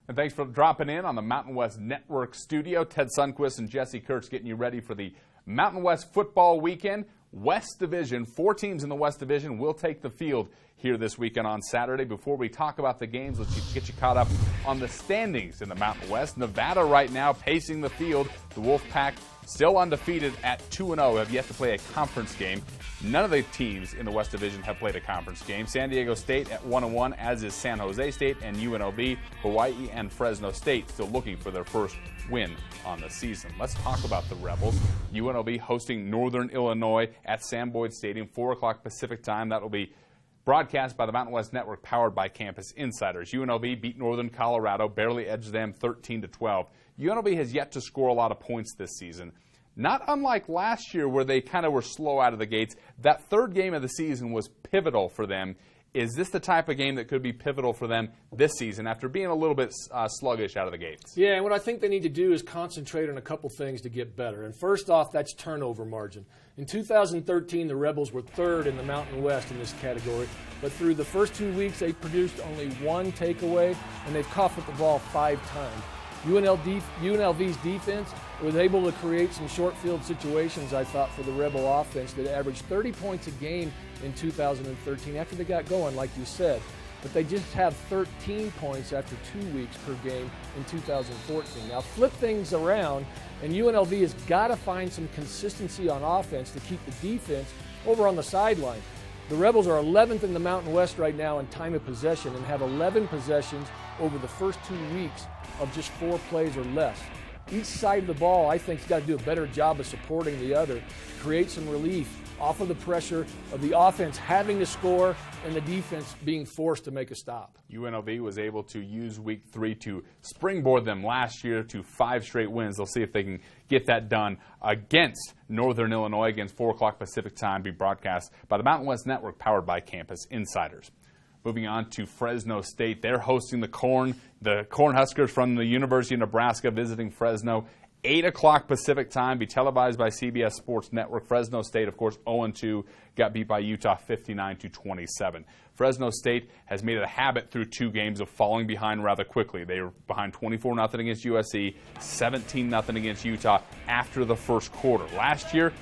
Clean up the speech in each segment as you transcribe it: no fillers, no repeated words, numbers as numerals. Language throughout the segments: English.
And thanks for dropping in on the Mountain West Network studio. Ted Sundquist and Jesse Kurtz getting you ready for the Mountain West football weekend. West Division, 4 teams in the West Division will take the field here this weekend on Saturday. Before we talk about the games, let's get you caught up on the standings in the Mountain West. Nevada right now pacing the field. The Wolfpack still undefeated at 2-0, have yet to play a conference game. None of the teams in the West Division have played a conference game. San Diego State at 1-1, as is San Jose State and UNLV. Hawaii and Fresno State still looking for their first win on the season. Let's talk about the Rebels. UNLV hosting Northern Illinois at Sam Boyd Stadium, 4 o'clock Pacific time. That will be broadcast by the Mountain West Network, powered by Campus Insiders. UNLV beat Northern Colorado, barely edged them 13-12. UNLV has yet to score a lot of points this season. Not unlike last year where they kind of were slow out of the gates. That third game of the season was pivotal for them. Is this the type of game that could be pivotal for them this season after being a little bit sluggish out of the gates? Yeah, and what I think they need to do is concentrate on a couple things to get better. And first off, that's turnover margin. In 2013, the Rebels were third in the Mountain West in this category, but through the first 2 weeks, they produced only 1 takeaway, and they've coughed at the ball 5 times. UNLV's defense was able to create some short field situations, I thought, for the Rebel offense that averaged 30 points a game in 2013 after they got going, like you said. But they just have 13 points after 2 weeks per game in 2014. Now flip things around, and UNLV has got to find some consistency on offense to keep the defense over on the sideline. The Rebels are 11th in the Mountain West right now in time of possession and have 11 possessions over the first 2 weeks of just 4 plays or less. Each side of the ball, I think, has got to do a better job of supporting the other to create some relief off of the pressure of the offense having to score and the defense being forced to make a stop. UNLV was able to use Week 3 to springboard them last year to 5 straight wins. They'll see if they can get that done against Northern Illinois, against 4 o'clock Pacific time, be broadcast by the Mountain West Network, powered by Campus Insiders. Moving on to Fresno State. They're hosting the Cornhuskers from the University of Nebraska, visiting Fresno. 8 o'clock Pacific time, be televised by CBS Sports Network. Fresno State, of course, 0-2, got beat by Utah 59-27. Fresno State has made it a habit through 2 games of falling behind rather quickly. They were behind 24-0 against USC, 17-0 against Utah after the first quarter. Last year,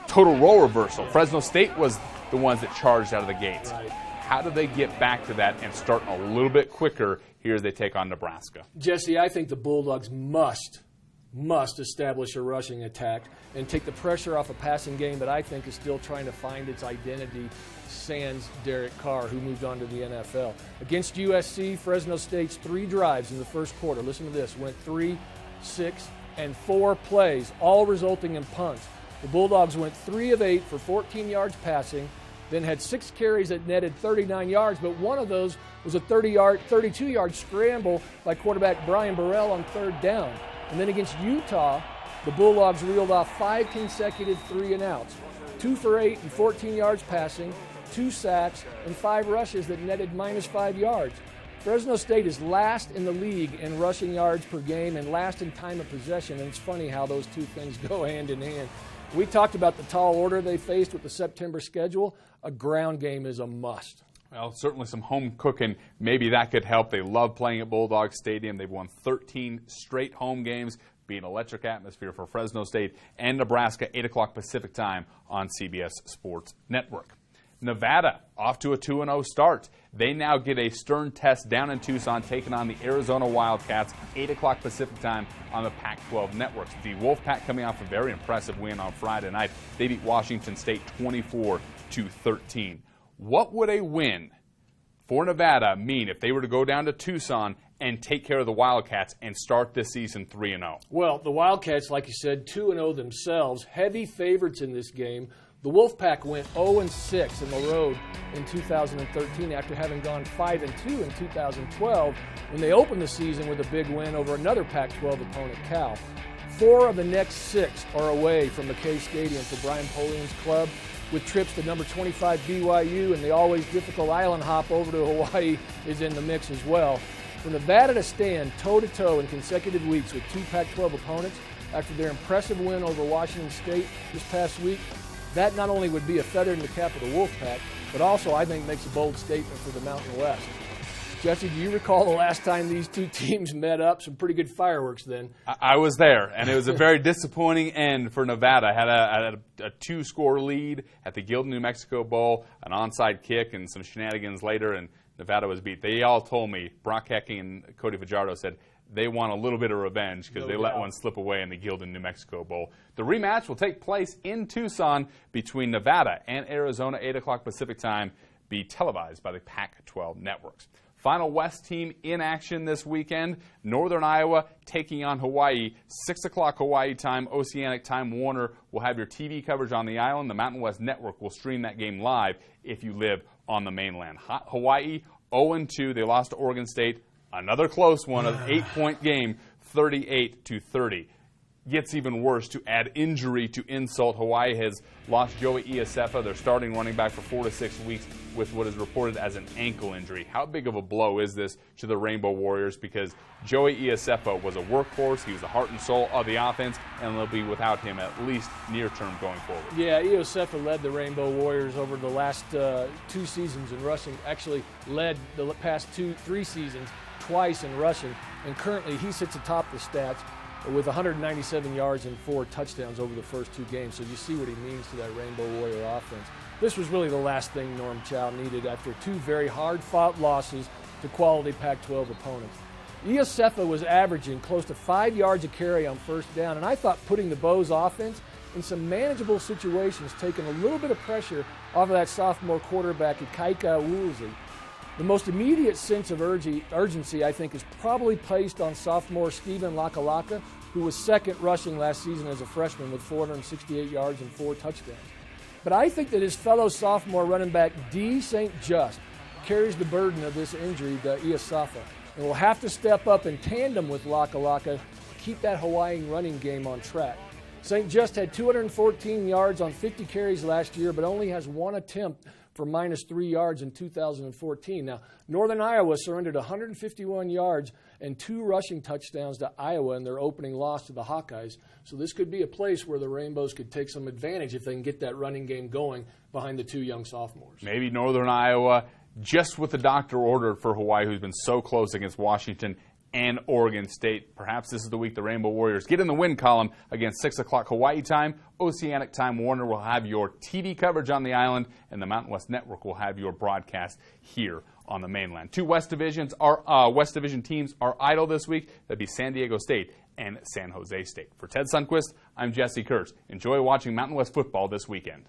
total role reversal. Fresno State was the ones that charged out of the gates. Right. How do they get back to that and start a little bit quicker here as they take on Nebraska? Jesse, I think the Bulldogs must establish a rushing attack and take the pressure off a passing game that I think is still trying to find its identity, sans Derek Carr, who moved on to the NFL. Against USC, Fresno State's 3 drives in the first quarter, listen to this, went 3, 6, and 4 plays, all resulting in punts. The Bulldogs went 3 of 8 for 14 yards passing, then had 6 carries that netted 39 yards, but one of those was a 32-yard scramble by quarterback Brian Burrell on 3rd down. And then against Utah, the Bulldogs reeled off 5 consecutive 3-and-outs, 2 for 8 and 14 yards passing, 2 sacks, and 5 rushes that netted -5 yards. Fresno State is last in the league in rushing yards per game and last in time of possession, and it's funny how those 2 things go hand in hand. We talked about the tall order they faced with the September schedule. A ground game is a must. Well, certainly some home cooking. Maybe that could help. They love playing at Bulldog Stadium. They've won 13 straight home games. Be an electric atmosphere for Fresno State and Nebraska, 8 o'clock Pacific time on CBS Sports Network. Nevada off to a 2-0 start. They now get a stern test down in Tucson, taking on the Arizona Wildcats, 8 o'clock Pacific time on the Pac-12 networks. The Wolfpack coming off a very impressive win on Friday night. They beat Washington State 24-13. What would a win for Nevada mean if they were to go down to Tucson and take care of the Wildcats and start this season 3-0? Well, the Wildcats, like you said, 2-0 themselves, heavy favorites in this game. The Wolfpack went 0-6 in the road in 2013 after having gone 5-2 in 2012 when they opened the season with a big win over another Pac-12 opponent, Cal. 4 of the next 6 are away from McKay Stadium for Brian Polian's club, with trips to number 25 BYU, and the always difficult island hop over to Hawaii is in the mix as well. For Nevada to stand toe-to-toe in consecutive weeks with 2 Pac-12 opponents after their impressive win over Washington State this past week, that not only would be a feather in the cap of the Wolfpack, but also I think makes a bold statement for the Mountain West. Jesse, do you recall the last time these two teams met up? Some pretty good fireworks then. I was there, and it was a very disappointing end for Nevada. Had a 2-score lead at the Gildan, New Mexico Bowl, an onside kick, and some shenanigans later, and Nevada was beat. They all told me, Brock Hecking and Cody Fajardo said, they want a little bit of revenge because they let one slip away in the Gildan, New Mexico Bowl. The rematch will take place in Tucson between Nevada and Arizona, 8 o'clock Pacific time, be televised by the Pac-12 networks. Final West team in action this weekend, Northern Iowa taking on Hawaii, 6 o'clock Hawaii time, Oceanic time. Warner will have your TV coverage on the island. The Mountain West Network will stream that game live if you live on the mainland. Hawaii 0-2, they lost to Oregon State. Another close one, an 8-point game, 38-30. Gets even worse to add injury to insult. Hawaii has lost Joey Iosefa, their starting running back, for 4 to 6 weeks with what is reported as an ankle injury. How big of a blow is this to the Rainbow Warriors? Because Joey Iosefa was a workhorse. He was the heart and soul of the offense, and they'll be without him at least near term going forward. Yeah, Iosefa led the Rainbow Warriors over the last 2 seasons in rushing. Actually led the past 3 seasons twice in rushing, and currently he sits atop the stats with 197 yards and 4 touchdowns over the first 2 games. So you see what he means to that Rainbow Warrior offense. This was really the last thing Norm Chow needed after 2 very hard-fought losses to quality Pac-12 opponents. Iosefa was averaging close to 5 yards a carry on first down, and I thought putting the Bows offense in some manageable situations, taking a little bit of pressure off of that sophomore quarterback, Ikaika Woolsey. The most immediate sense of urgency, I think, is probably placed on sophomore Stephen Lakalaka, who was second rushing last season as a freshman with 468 yards and 4 touchdowns. But I think that his fellow sophomore running back, D. St. Just, carries the burden of this injury to Iosefa, and will have to step up in tandem with Lakalaka to keep that Hawaiian running game on track. St. Just had 214 yards on 50 carries last year, but only has 1 attempt for -3 yards in 2014. Now, Northern Iowa surrendered 151 yards and 2 rushing touchdowns to Iowa in their opening loss to the Hawkeyes. So this could be a place where the Rainbows could take some advantage if they can get that running game going behind the 2 young sophomores. Maybe Northern Iowa, just with the doctor ordered for Hawaii, who's been so close against Washington and Oregon State. Perhaps this is the week the Rainbow Warriors get in the win column against 6 o'clock Hawaii time. Oceanic time. Warner will have your TV coverage on the island, and the Mountain West Network will have your broadcast here on the mainland. 2 West Division teams are idle this week. That'd be San Diego State and San Jose State. For Ted Sundquist, I'm Jesse Kurtz. Enjoy watching Mountain West football this weekend.